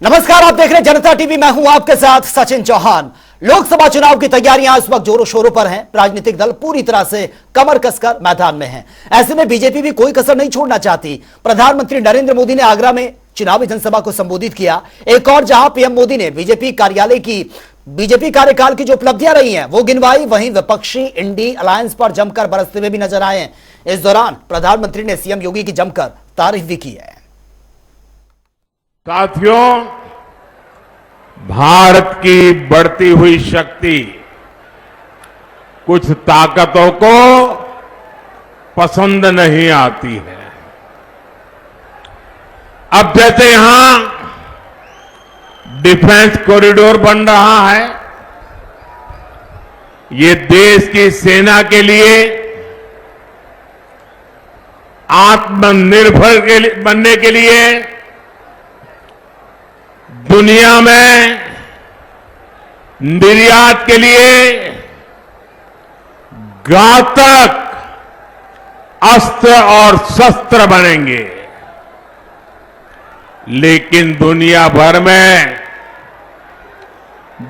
नमस्कार, आप देख रहे हैं जनता टीवी। मैं हूं आपके साथ सचिन चौहान। लोकसभा चुनाव की तैयारियां इस वक्त जोरों शोरों पर हैं। राजनीतिक दल पूरी तरह से कमर कसकर मैदान में हैं। ऐसे में बीजेपी भी कोई कसर नहीं छोड़ना चाहती। प्रधानमंत्री नरेंद्र मोदी ने आगरा में चुनावी जनसभा को संबोधित किया। एक और जहां पीएम मोदी ने बीजेपी कार्यकाल की जो उपलब्धियां रही हैं वो गिनवाई, वहीं विपक्षी इंडी अलायंस पर जमकर बरसते हुए भी नजर आए हैं। इस दौरान प्रधानमंत्री ने सीएम योगी की जमकर तारीफ भी की है। साथियों, भारत की बढ़ती हुई शक्ति कुछ ताकतों को पसंद नहीं आती है। अब जैसे यहां डिफेंस कॉरिडोर बन रहा है, ये देश की सेना के लिए आत्मनिर्भर बनने के लिए दुनिया में निर्यात के लिए घातक अस्त्र और शस्त्र बनेंगे। लेकिन दुनिया भर में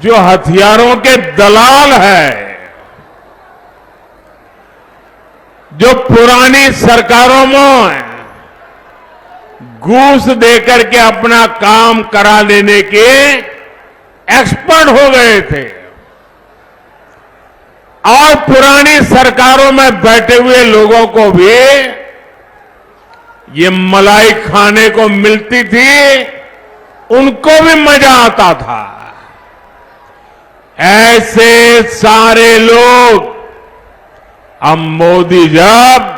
जो हथियारों के दलाल हैं, जो पुरानी सरकारों में घूस देकर के अपना काम करा लेने के एक्सपर्ट हो गए थे और पुरानी सरकारों में बैठे हुए लोगों को भी ये मलाई खाने को मिलती थी, उनको भी मजा आता था। ऐसे सारे लोग अब मोदी जब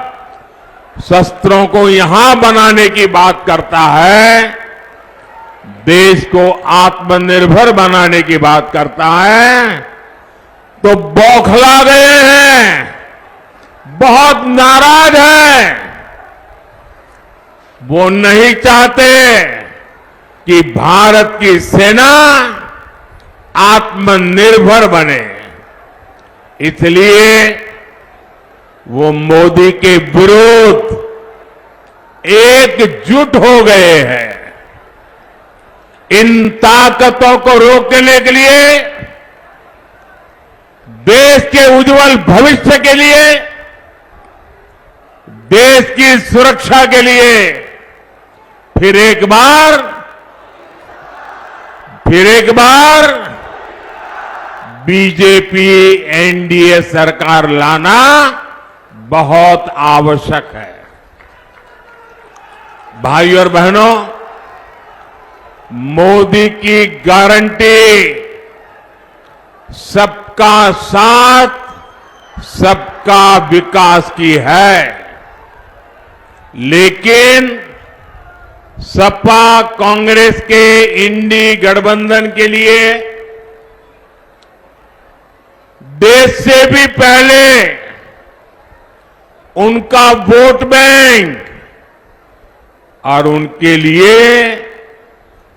शस्त्रों को यहां बनाने की बात करता है, देश को आत्मनिर्भर बनाने की बात करता है, तो बौखला गए हैं, बहुत नाराज हैं। वो नहीं चाहते कि भारत की सेना आत्मनिर्भर बने, इसलिए वो मोदी के विरोध एकजुट हो गए हैं। इन ताकतों को रोकने के लिए, देश के उज्जवल भविष्य के लिए, देश की सुरक्षा के लिए फिर एक बार बीजेपी एनडीए सरकार लाना बहुत आवश्यक है। भाइयों और बहनों, मोदी की गारंटी सबका साथ, सबका विकास की है। लेकिन सपा कांग्रेस के इंडी गठबंधन के लिए देश से भी पहले उनका वोट बैंक और उनके लिए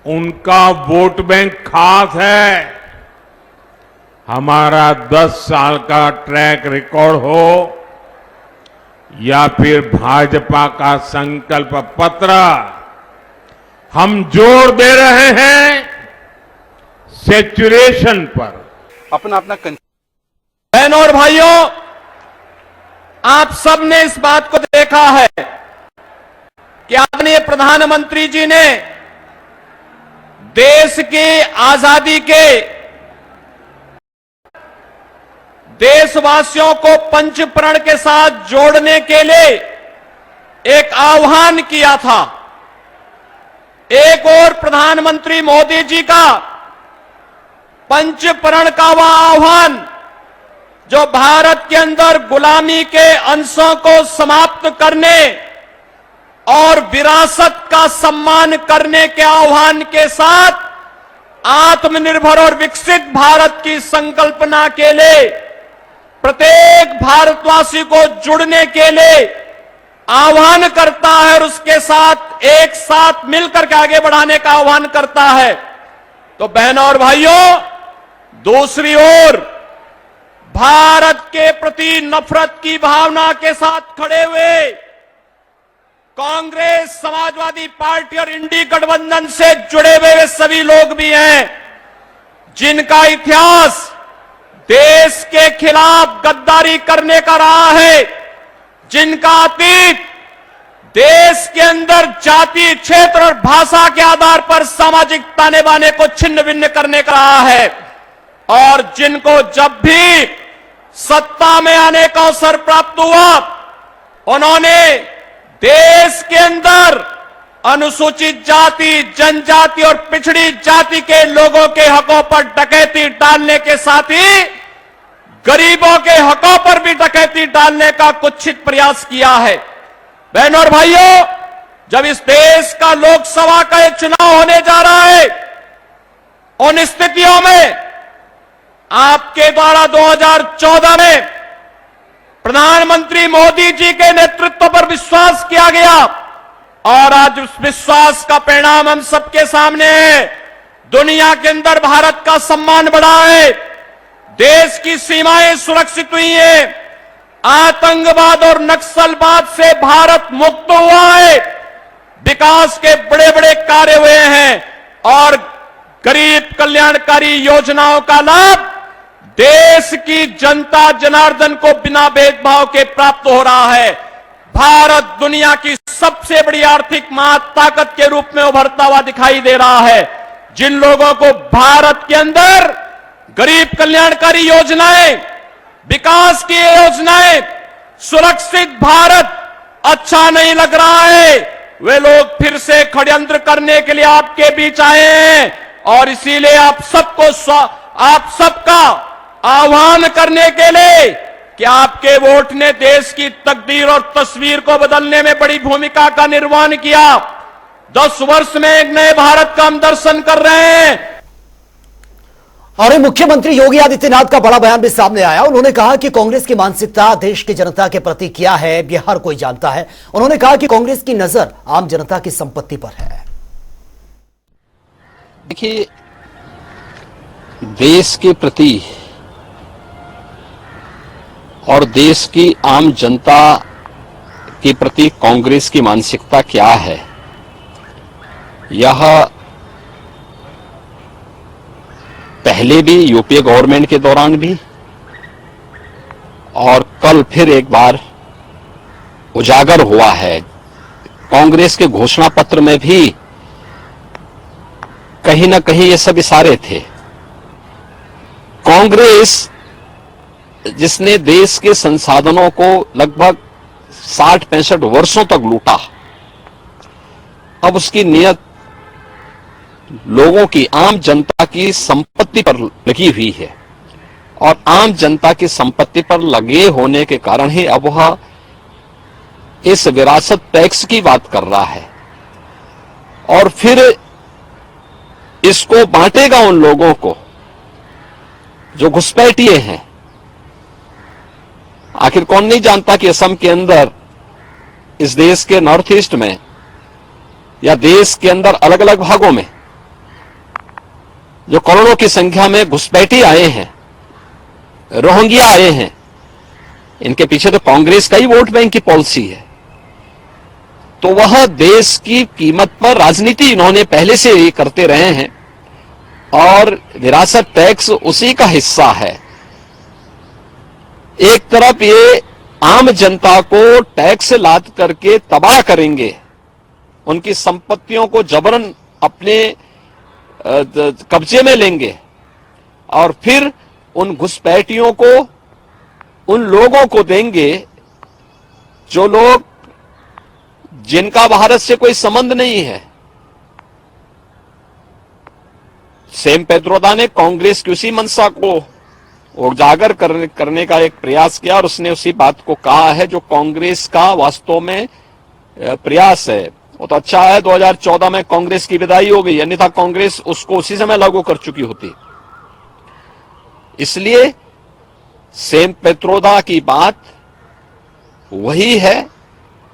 उनका वोट बैंक खास है। हमारा 10 साल का ट्रैक रिकॉर्ड हो या फिर भाजपा का संकल्प पत्र, हम जोर दे रहे हैं सेचुरेशन पर। अपना बहनों और भाइयों, आप सबने इस बात को देखा है कि आदरणीय प्रधानमंत्री जी ने देश की आजादी के देशवासियों को पंचप्रण के साथ जोड़ने के लिए एक आह्वान किया था। एक और प्रधानमंत्री मोदी जी का पंचप्रण का वह आह्वान जो भारत के अंदर गुलामी के अंशों को समाप्त करने और विरासत का सम्मान करने के आह्वान के साथ आत्मनिर्भर और विकसित भारत की संकल्पना के लिए प्रत्येक भारतवासी को जुड़ने के लिए आह्वान करता है और उसके साथ एक साथ मिलकर के आगे बढ़ाने का आह्वान करता है। तो बहनों और भाइयों, दूसरी ओर भारत के प्रति नफरत की भावना के साथ खड़े हुए कांग्रेस, समाजवादी पार्टी और इंडी गठबंधन से जुड़े हुए सभी लोग भी हैं, जिनका इतिहास देश के खिलाफ गद्दारी करने का रहा है, जिनका अतीत देश के अंदर जाति, क्षेत्र और भाषा के आधार पर सामाजिक ताने बाने को छिन्न भिन्न करने का रहा है, और जिनको जब भी सत्ता में आने का अवसर प्राप्त हुआ, उन्होंने देश के अंदर अनुसूचित जाति, जनजाति और पिछड़ी जाति के लोगों के हकों पर डकैती डालने के साथ ही गरीबों के हकों पर भी डकैती डालने का कुत्सित प्रयास किया है। बहनों और भाइयों, जब इस देश का लोकसभा का एक चुनाव होने जा रहा है, उन स्थितियों में आपके द्वारा 2014 में प्रधानमंत्री मोदी जी के नेतृत्व पर विश्वास किया गया, और आज उस विश्वास का परिणाम हम सबके सामने है। दुनिया के अंदर भारत का सम्मान बढ़ा है, देश की सीमाएं सुरक्षित हुई हैं, आतंकवाद और नक्सलवाद से भारत मुक्त हुआ है, विकास के बड़े बड़े कार्य हुए हैं, और गरीब कल्याणकारी योजनाओं का लाभ देश की जनता जनार्दन को बिना भेदभाव के प्राप्त हो रहा है। भारत दुनिया की सबसे बड़ी आर्थिक महाताकत के रूप में उभरता हुआ दिखाई दे रहा है। जिन लोगों को भारत के अंदर गरीब कल्याणकारी योजनाएं, विकास की योजनाएं, सुरक्षित भारत अच्छा नहीं लग रहा है, वे लोग फिर से षड्यंत्र करने के लिए आपके बीच आए हैं, और इसीलिए आप सबका आह्वान करने के लिए कि आपके वोट ने देश की तकदीर और तस्वीर को बदलने में बड़ी भूमिका का निर्वहन किया। 10 वर्ष में एक नए भारत का हम दर्शन कर रहे हैं। और मुख्यमंत्री योगी आदित्यनाथ का बड़ा बयान भी सामने आया। उन्होंने कहा कि कांग्रेस की मानसिकता देश की जनता के प्रति क्या है, यह हर कोई जानता है। उन्होंने कहा कि कांग्रेस की नजर आम जनता की संपत्ति पर है। देखिए, देश के प्रति और देश की आम जनता के प्रति कांग्रेस की मानसिकता क्या है, यह पहले भी यूपीए गवर्नमेंट के दौरान भी और कल फिर एक बार उजागर हुआ है। कांग्रेस के घोषणा पत्र में भी कहीं ना कहीं ये सब इशारे थे। कांग्रेस जिसने देश के संसाधनों को लगभग 60-65 वर्षों तक लूटा, अब उसकी नियत लोगों की, आम जनता की संपत्ति पर लगी हुई है, और आम जनता की संपत्ति पर लगे होने के कारण ही अब वह इस विरासत टैक्स की बात कर रहा है, और फिर इसको बांटेगा उन लोगों को जो घुसपैठिए हैं। आखिर कौन नहीं जानता कि असम के अंदर, इस देश के नॉर्थ ईस्ट में या देश के अंदर अलग अलग भागों में जो करोड़ों की संख्या में घुसपैठी आए हैं, रोहिंग्या आए हैं, इनके पीछे तो कांग्रेस का ही वोट बैंक की पॉलिसी है। तो वह देश की कीमत पर राजनीति इन्होंने पहले से ही करते रहे हैं, और विरासत टैक्स उसी का हिस्सा है। एक तरफ ये आम जनता को टैक्स लाद करके तबाह करेंगे, उनकी संपत्तियों को जबरन अपने कब्जे में लेंगे, और फिर उन घुसपैठियों को, उन लोगों को देंगे जो लोग, जिनका भारत से कोई संबंध नहीं है। सेम पेत्रोदा ने कांग्रेस की उसी मंशा को उजागर करने का एक प्रयास किया, और उसने उसी बात को कहा है जो कांग्रेस का वास्तव में प्रयास है। वो तो अच्छा है 2014 में कांग्रेस की विदाई हो गई, अन्यथा कांग्रेस उसको उसी समय लागू कर चुकी होती। इसलिए सेम पेत्रोदा की बात वही है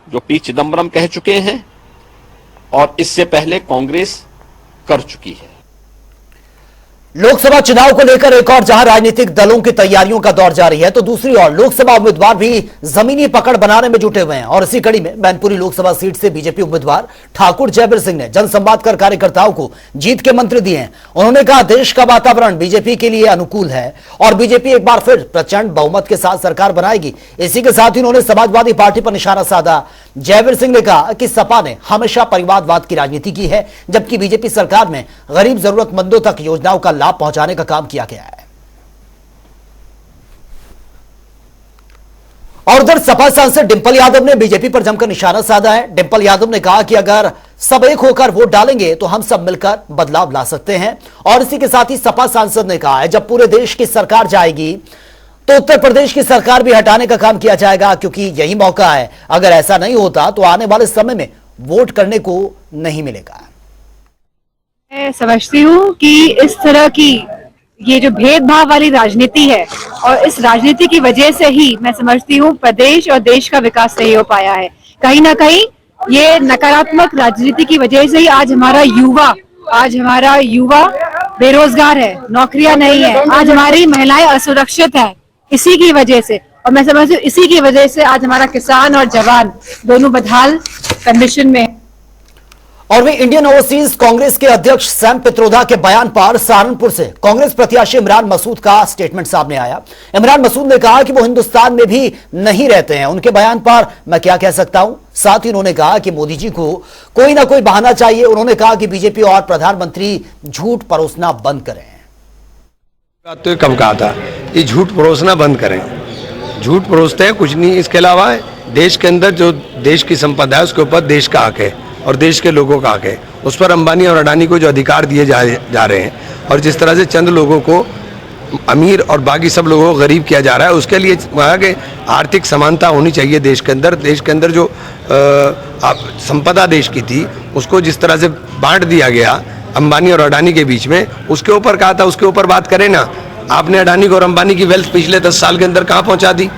जो पी चिदम्बरम कह चुके हैं, और इससे पहले कांग्रेस कर चुकी है। लोकसभा चुनाव को लेकर एक और जहां राजनीतिक दलों की तैयारियों का दौर जारी है, तो दूसरी ओर लोकसभा उम्मीदवार भी जमीनी पकड़ बनाने में जुटे हुए हैं। और इसी कड़ी में मैनपुरी लोकसभा सीट से बीजेपी उम्मीदवार ठाकुर जयवीर सिंह ने जनसंवाद कर कार्यकर्ताओं को जीत के मंत्र दिए हैं। उन्होंने कहा, देश का वातावरण बीजेपी के लिए अनुकूल है और बीजेपी एक बार फिर प्रचंड बहुमत के साथ सरकार बनाएगी। इसी के साथ ही उन्होंने समाजवादी पार्टी पर निशाना साधा। जयवीर सिंह ने कहा कि सपा ने हमेशा परिवारवाद की राजनीति की है, जबकि बीजेपी सरकार में गरीब जरूरतमंदों तक योजनाओं का लाभ पहुंचाने का काम किया गया है। और उधर सपा सांसद डिंपल यादव ने बीजेपी पर जमकर निशाना साधा है। डिंपल यादव ने कहा कि अगर सब एक होकर वोट डालेंगे तो हम सब मिलकर बदलाव ला सकते हैं। और इसी के साथ ही सपा सांसद ने कहा है, जब पूरे देश की सरकार जाएगी तो उत्तर प्रदेश की सरकार भी हटाने का काम किया जाएगा, क्योंकि यही मौका है। अगर ऐसा नहीं होता तो आने वाले समय में वोट करने को नहीं मिलेगा। मैं समझती हूँ कि इस तरह की ये जो भेदभाव वाली राजनीति है, और इस राजनीति की वजह से ही मैं समझती हूँ प्रदेश और देश का विकास नहीं हो पाया है। कहीं ना कहीं ये नकारात्मक राजनीति की वजह से ही आज हमारा युवा बेरोजगार है, नौकरियां नहीं है, आज हमारी महिलाएं असुरक्षित है, इसी की वजह से। और मैं समझती हूँ इसी की वजह से आज हमारा किसान और जवान दोनों बदहाल कंडीशन में है। और वे इंडियन ओवरसीज कांग्रेस के अध्यक्ष सैम पित्रोदा के बयान पर सहारनपुर से कांग्रेस प्रत्याशी इमरान मसूद का स्टेटमेंट सामने आया। इमरान मसूद ने कहा कि वो हिंदुस्तान में भी नहीं रहते हैं। उनके बयान पर मैं क्या कह सकता हूं। साथ ही उन्होंने कहा कि मोदी जी को कोई ना कोई बहाना चाहिए। उन्होंने कहा कि बीजेपी और प्रधानमंत्री झूठ परोसना बंद करें। तो कब कहा था, ये झूठ परोसना बंद करें। झूठ परोसते हैं कुछ नहीं। इसके अलावा देश के अंदर जो देश की संपदा है उसके ऊपर देश का हक है और देश के लोगों का हक है। उस पर अंबानी और अडानी को जो अधिकार दिए जा रहे हैं और जिस तरह से चंद लोगों को अमीर और बाकी सब लोगों को गरीब किया जा रहा है, उसके लिए वहाँ के आर्थिक समानता होनी चाहिए देश के अंदर। देश के अंदर जो संपदा देश की थी उसको जिस तरह से बांट दिया गया अंबानी और अडानी के बीच में, उसके ऊपर कहा था, उसके ऊपर बात करें ना। आपने अडानी को और अंबानी की वेल्थ पिछले 10 साल के अंदर कहाँ पहुँचा दी?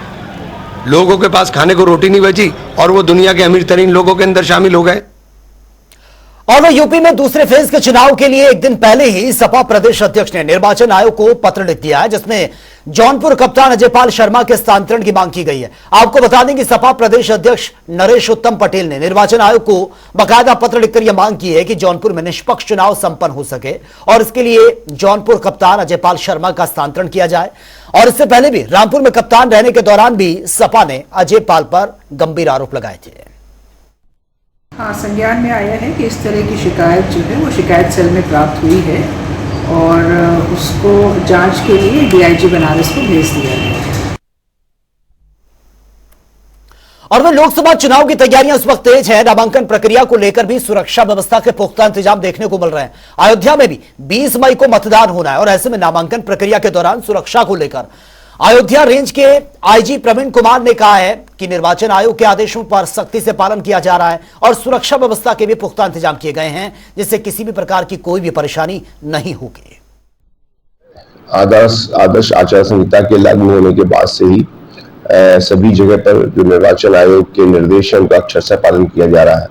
लोगों के पास खाने को रोटी नहीं बची और वो दुनिया के अमीर तरीन लोगों के अंदर शामिल हो गए। और वह यूपी में दूसरे फेज के चुनाव के लिए एक दिन पहले ही सपा प्रदेश अध्यक्ष ने निर्वाचन आयोग को पत्र लिख दिया है, जिसमें जौनपुर कप्तान अजयपाल शर्मा के स्थानांतरण की मांग की गई है। आपको बता दें कि सपा प्रदेश अध्यक्ष नरेश उत्तम पटेल ने निर्वाचन आयोग को बाकायदा पत्र लिखकर यह मांग की है कि जौनपुर में निष्पक्ष चुनाव संपन्न हो सके और इसके लिए जौनपुर कप्तान अजयपाल शर्मा का स्थानांतरण किया जाए। और इससे पहले भी रामपुर में कप्तान रहने के दौरान भी सपा ने अजयपाल पर गंभीर आरोप लगाए थे। हाँ, संज्ञान में आया है कि इस तरह की शिकायत जो है वो शिकायत सेल में प्राप्त हुई है और उसको जांच के लिए डीआईजी बनारस को भेज दिया है। और वह लोकसभा चुनाव की तैयारियां इस वक्त तेज है। नामांकन प्रक्रिया को लेकर भी सुरक्षा व्यवस्था के पुख्ता इंतजाम देखने को मिल रहे हैं। अयोध्या में भी 20 मई को मतदान होना है और ऐसे में नामांकन प्रक्रिया के दौरान सुरक्षा को लेकर अयोध्या रेंज के आईजी प्रवीण कुमार ने कहा है कि निर्वाचन आयोग के आदेशों पर सख्ती से पालन किया जा रहा है और सुरक्षा व्यवस्था के भी पुख्ता इंतजाम किए गए हैं, जिससे किसी भी प्रकार की कोई भी परेशानी नहीं होगी। आदर्श आचार संहिता के लागू होने के बाद से ही सभी जगह पर जो निर्वाचन आयोग के निर्देश है उनका अक्षर से पालन किया जा रहा है।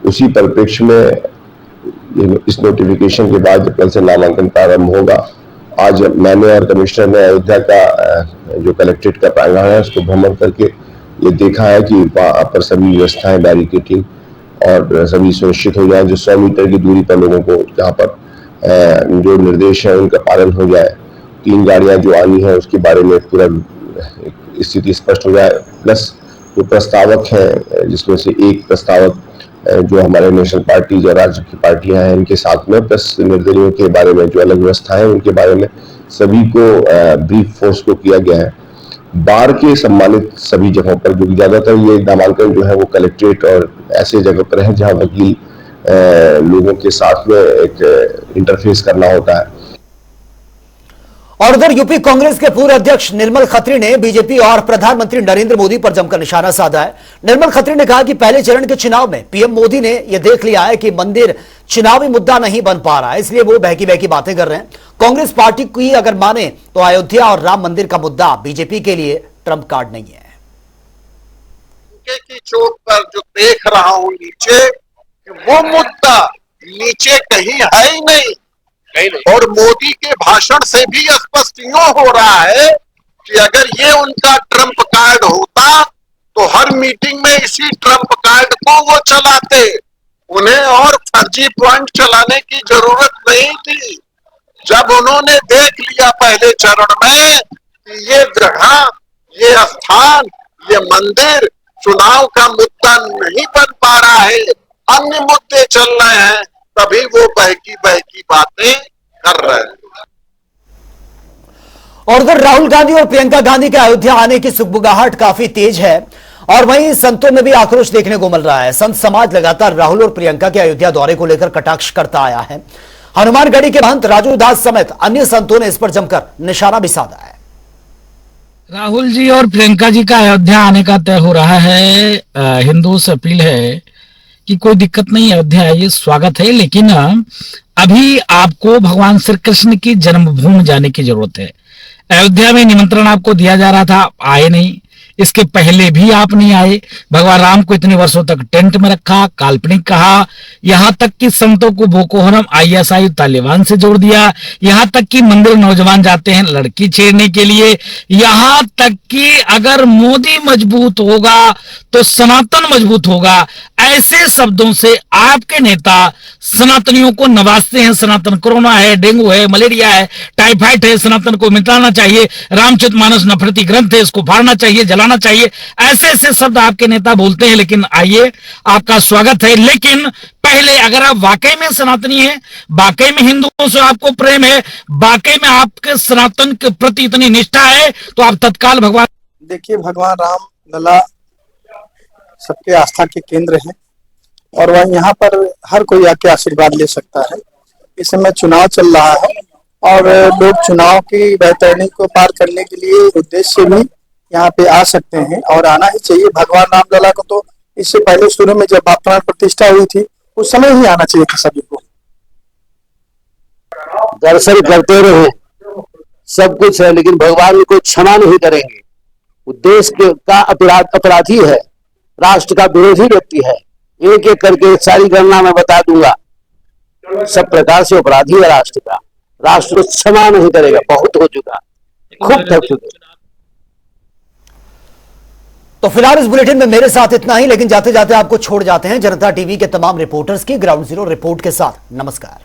उसी परिप्रेक्ष्य में इस नोटिफिकेशन के बाद जब कल से नामांकन प्रारंभ होगा, आज मैंने और कमिश्नर ने अयोध्या का जो कलेक्ट्रेट का प्रांगण है उसको भ्रमण करके ये देखा है कि वहाँ पर सभी व्यवस्थाएं, बैरिकेटिंग और सभी सुनिश्चित हो जाए। जो 100 मीटर की दूरी पर लोगों को जहाँ पर जो निर्देश है उनका पालन हो जाए। 3 गाड़ियां जो आनी है उसके बारे में पूरा स्थिति स्पष्ट हो जाए। प्लस जो प्रस्तावक है, जिसमें से एक प्रस्तावक जो हमारे नेशनल पार्टीज और राज्य की पार्टियां हैं इनके साथ में, प्लस निर्दलीयों के बारे में जो अलग व्यवस्था है उनके बारे में सभी को ब्रीफ फोर्स को किया गया है। बार के सम्मानित सभी जगहों पर, जो ज्यादातर ये नामांकन जो है वो कलेक्ट्रेट और ऐसे जगह पर है जहां वकील लोगों के साथ में एक इंटरफेस करना होता है। और उधर यूपी कांग्रेस के पूर्व अध्यक्ष निर्मल खत्री ने बीजेपी और प्रधानमंत्री नरेंद्र मोदी पर जमकर निशाना साधा है। निर्मल खत्री ने कहा कि पहले चरण के चुनाव में पीएम मोदी ने यह देख लिया है कि मंदिर चुनावी मुद्दा नहीं बन पा रहा है, इसलिए वो बहकी बहकी बातें कर रहे हैं। कांग्रेस पार्टी की अगर माने तो अयोध्या और राम मंदिर का मुद्दा बीजेपी के लिए ट्रम्प कार्ड नहीं है। की चोट पर जो देख रहा हूं नीचे, वो मुद्दा नीचे कहीं है ही नहीं। और मोदी के भाषण से भी स्पष्ट यूं हो रहा है कि अगर ये उनका ट्रम्प कार्ड होता तो हर मीटिंग में इसी ट्रम्प कार्ड को वो चलाते, उन्हें और फर्जी पॉइंट चलाने की जरूरत नहीं थी। जब उन्होंने देख लिया पहले चरण में कि ये जगह, ये स्थान, ये मंदिर चुनाव का मुद्दा नहीं बन पा रहा है, अन्य मुद्दे चल रहे हैं, तभी वो बहकी बहकी बातें कर रहे हैं। और उधर राहुल गांधी और प्रियंका गांधी के अयोध्या आने की सुगबुगाहट काफी तेज है और वहीं संतों में भी आक्रोश देखने को मिल रहा है। संत समाज लगातार राहुल और प्रियंका के अयोध्या दौरे को लेकर कटाक्ष करता आया है। हनुमानगढ़ी के महंत राजू दास समेत अन्य संतों ने इस पर जमकर निशाना भी साधा है। राहुल जी और प्रियंका जी का अयोध्या आने का तय हो रहा है। हिंदुओं से अपील है कि कोई दिक्कत नहीं, अयोध्या आइए, स्वागत है, लेकिन अभी आपको भगवान श्री कृष्ण की जन्मभूमि जाने की जरूरत है। अयोध्या में निमंत्रण आपको दिया जा रहा था, आए नहीं। इसके पहले भी आप नहीं आए। भगवान राम को इतने वर्षों तक टेंट में रखा, काल्पनिक कहा, यहां तक कि संतों को बोको हरम, ISI, तालिबान से जोड़ दिया। यहां तक कि मंदिर नौजवान जाते हैं लड़की छेड़ने के लिए। यहां तक कि अगर मोदी मजबूत होगा तो सनातन मजबूत होगा, ऐसे शब्दों से आपके नेता सनातनियों को नवाजते हैं। सनातन कोरोना है, डेंगू है, मलेरिया है, टाइफाइड है, सनातन को मिटाना चाहिए, रामचरितमानस नफरती ग्रंथ है, इसको फाड़ना चाहिए, जलाना चाहिए, ऐसे ऐसे शब्द आपके नेता बोलते हैं। लेकिन आइए, आपका स्वागत है। लेकिन पहले अगर आप वाकई में सनातनी हैं, वाकई में हिंदुओं से आपको प्रेम है, वाकई में आपके सनातन के प्रति इतनी निष्ठा है, तो आप तत्काल भगवान। देखिए, भगवान राम लला सबके आस्था के केंद्र हैं और वह यहाँ पर हर कोई आके आशीर्वाद ले सकता है। इस समय चुनाव चल रहा है और लोग चुनाव की बैतरणी को पार करने के लिए उद्देश्य भी यहाँ पे आ सकते हैं और आना ही चाहिए। भगवान राम लला को तो इससे पहले शुरू में जब प्राण प्रतिष्ठा हुई थी उस समय ही आना चाहिए था सभी को। दर्शन करते रहे, सब कुछ है, लेकिन भगवान को क्षमा नहीं करेंगे। देश का अपराधी है, राष्ट्र का विरोधी व्यक्ति है। एक एक करके सारी गणना मैं बता दूंगा। सब प्रकार से अपराधी है राष्ट्र का। राष्ट्र को क्षमा नहीं करेगा, बहुत हो चुका, खूब थक चुके। तो फिलहाल इस बुलेटिन में मेरे साथ इतना ही, लेकिन जाते जाते आपको छोड़ जाते हैं जनता टीवी के तमाम रिपोर्टर्स की ग्राउंड जीरो रिपोर्ट के साथ। नमस्कार।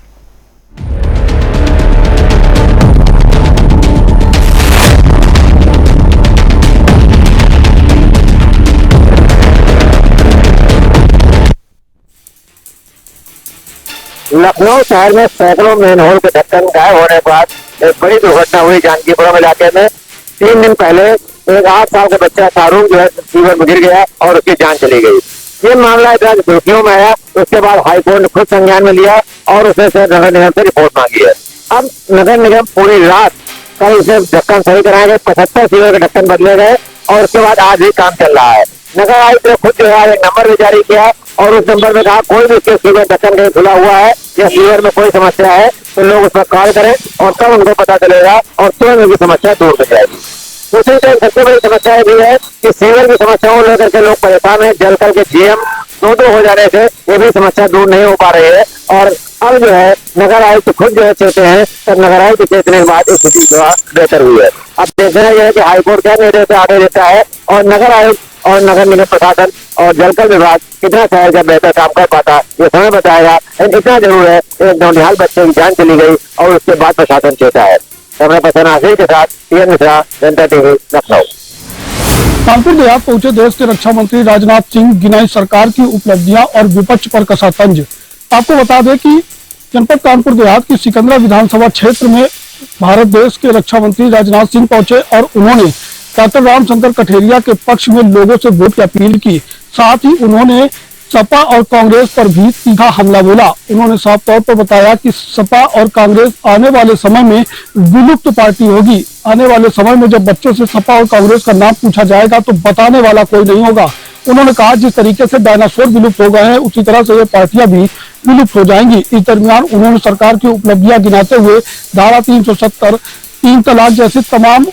लखनऊ शहर में सैकड़ों मेनहोल के ढक्कन गायब होने के बाद एक बड़ी दुर्घटना हुई जानकीपुरम इलाके में। 3 दिन पहले एक 8 साल का बच्चा शाहरुख जो है सीवर में गिर गया और उसकी जान चली गई। ये मामला इतना सुर्खियों में आया, उसके बाद हाईकोर्ट ने खुद संज्ञान में लिया और उसने नगर निगम से रिपोर्ट मांगी है। अब नगर निगम पूरी रात कल उसे ढक्कन सही कराए गए, 75 सीवर के ढक्कन बदले गए और उसके बाद आज भी काम चल रहा है। नगर आयुक्त ने खुद जो है एक नंबर भी जारी किया और उस नंबर में कहा कोई भी उसके सीवर ढक्कन कहीं खुला हुआ है या सीवर में कोई समस्या है तो लोग उस पर कॉल करें और तब उनको पता चलेगा और तुरंत उनकी समस्या दूर हो जाएगी। दूसरी तरफ सबसे बड़ी समस्या भी है कि सीवर की समस्याओं को लेकर के लोग परेशान है। जल कर के GM 2-2 हो जाने से ये भी समस्या दूर नहीं हो पा रही है और अब जो है नगर आयुक्त खुद जो है चेते हैं, तब नगर आयुक्त चेतने के बाद स्थिति थोड़ा बेहतर हुई है। अब देखना यह है कि हाईकोर्ट क्या निर्देश आदेश देता है और नगर आयुक्त और नगर निगम प्रशासन और जलकर विभाग कितना शहर का बेहतर काम कर पाता ये समय बताएगा। इतना जरूर है, एक नौनिहाल बच्चे की जान चली गई और उसके बाद प्रशासन चेता है। कैमरा पर्सन आशीष के साथ PM मिश्रा, जनता टीवी, लखनऊ। कानपुर देहात पहुंचे देश के रक्षा मंत्री राजनाथ सिंह, गिनाई सरकार की उपलब्धियां और विपक्ष पर कसा तंज। आपको बता दें कि जनपद कानपुर देहात की सिकंदरा विधानसभा क्षेत्र में भारत देश के रक्षा मंत्री राजनाथ सिंह पहुंचे और उन्होंने डॉक्टर रामशंकर कठेरिया के पक्ष में लोगों से वोट की अपील की। साथ ही उन्होंने सपा और कांग्रेस पर भी तीखा हमला बोला। उन्होंने साफ तौर पर बताया कि सपा और कांग्रेस आने वाले समय में विलुप्त पार्टी होगी। आने वाले समय में जब बच्चों से सपा और कांग्रेस का नाम पूछा जाएगा तो बताने वाला कोई नहीं होगा। उन्होंने कहा जिस तरीके से डायनासोर विलुप्त हो गए हैं उसी तरह से ये पार्टियां भी विलुप्त हो जाएंगी। इस दरमियान उन्होंने सरकार की उपलब्धियां गिनाते हुए धारा 370, 3 तलाक जैसी तमाम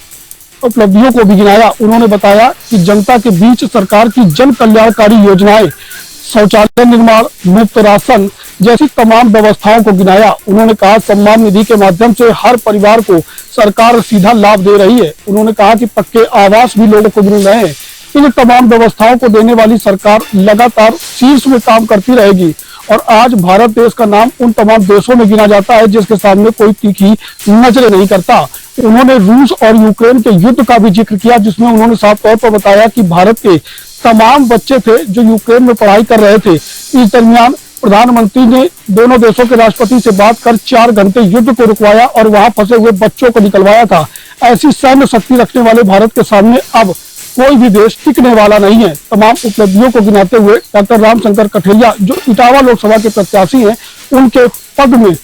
उपलब्धियों को भी गिनाया। उन्होंने बताया कि जनता के बीच सरकार की जन कल्याणकारी योजनाएं शौचालय निर्माण, मुफ्त राशन जैसी तमाम व्यवस्थाओं को गिनाया। उन्होंने कहा सम्मान निधि के माध्यम से हर परिवार को सरकार सीधा लाभ दे रही है। उन्होंने कहा कि पक्के आवास भी लोगों को मिल रहे हैं। इन तमाम व्यवस्थाओं को देने वाली सरकार लगातार शीर्ष में काम करती रहेगी और आज भारत देश का नाम उन तमाम देशों में गिना जाता है जिसके सामने कोई तीखी नजरें नहीं करता। उन्होंने रूस और यूक्रेन के युद्ध का भी जिक्र किया, जिसमें उन्होंने साफ तौर पर बताया कि भारत के तमाम बच्चे थे जो यूक्रेन में पढ़ाई कर रहे थे। इस दरमियान प्रधानमंत्री ने दोनों देशों के राष्ट्रपति से बात कर 4 घंटे युद्ध को रुकवाया और वहां फंसे हुए बच्चों को निकलवाया था। ऐसी सैन्य शक्ति रखने वाले भारत के सामने अब कोई भी देश टिकने वाला नहीं है। तमाम उपलब्धियों को गिनाते हुए डॉक्टर रामशंकर कठेरिया जो इटावा लोकसभा के प्रत्याशी हैं, उनके पद में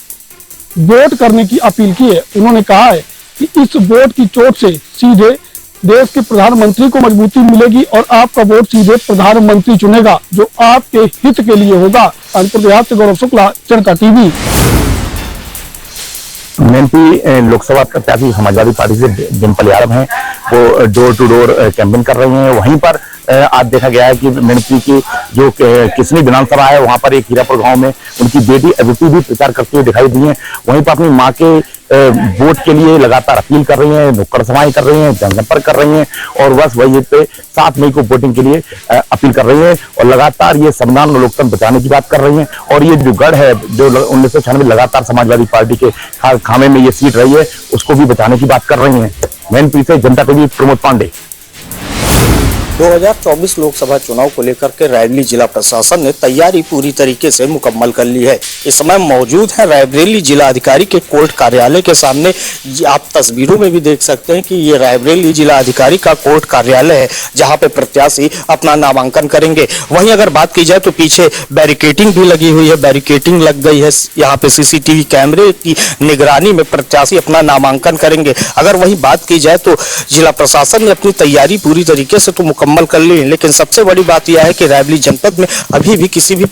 वोट करने की अपील की है। उन्होंने कहा है कि इस वोट की चोट से सीधे देश के प्रधानमंत्री को मजबूती मिलेगी और आपका वोट सीधे प्रधानमंत्री चुनेगा जो आपके हित के लिए होगा। कानपुर देहात से गौरव शुक्ला, जनता टीवी। एमपी लोकसभा प्रत्याशी समाजवादी पार्टी से डिम्पल यादव हैं, वो डोर टू डोर कैंपेन कर रहे हैं। वहीं पर आज देखा गया है कि एमपी की जो किसनी विधानसभा है वहां पर एक हीरापुर गांव में उनकी बेटी अदिति भी प्रचार करते हुए दिखाई दी है। वहीं पर अपनी मां के वोट के लिए लगातार अपील कर रही हैं, नुक्कड़ सभाएं कर रही हैं, जनसंपर्क कर रही हैं और बस वही पे 7 मई को वोटिंग के लिए अपील कर रही हैं और लगातार ये संविधान और लोकतंत्र बचाने की बात कर रही हैं। और ये जो गढ़ है जो 1996 लगातार समाजवादी पार्टी के खामे में ये सीट रही है उसको भी बचाने की बात कर रही हैं। एमपी से जनता टीवी प्रमोद पांडे। 2024 लोकसभा चुनाव को लेकर के रायबरेली जिला प्रशासन ने तैयारी पूरी तरीके से मुकम्मल कर ली है। इस समय मौजूद है रायबरेली जिला अधिकारी के कोर्ट कार्यालय के सामने। आप तस्वीरों में भी देख सकते हैं कि ये रायबरेली जिला अधिकारी का कोर्ट कार्यालय है जहां पे प्रत्याशी अपना नामांकन करेंगे। वहीं अगर बात की जाए तो पीछे बैरिकेटिंग भी लगी हुई है, बैरिकेटिंग लग गई है। यहाँ पे सीसीटीवी कैमरे की निगरानी में प्रत्याशी अपना नामांकन करेंगे। अगर वही बात की जाए तो जिला प्रशासन ने अपनी तैयारी पूरी तरीके से तो मुकम्मल कर ली, लेकिन सबसे बड़ी बात यह है कि रायबरेली जनपद में अभी भी किसी भी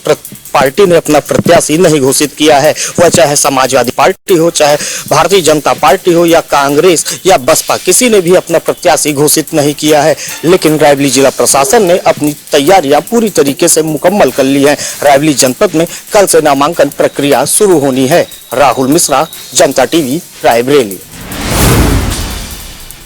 पार्टी ने अपना प्रत्याशी नहीं घोषित किया है। वह चाहे समाजवादी पार्टी हो, चाहे भारतीय जनता पार्टी हो या कांग्रेस या बसपा, किसी ने भी अपना प्रत्याशी घोषित नहीं किया है। लेकिन रायबरेली जिला प्रशासन ने अपनी तैयारियां पूरी तरीके से मुकम्मल कर ली है। रायबरेली जनपद में कल से नामांकन प्रक्रिया शुरू होनी है। राहुल मिश्रा, जनता टीवी, रायबरेली।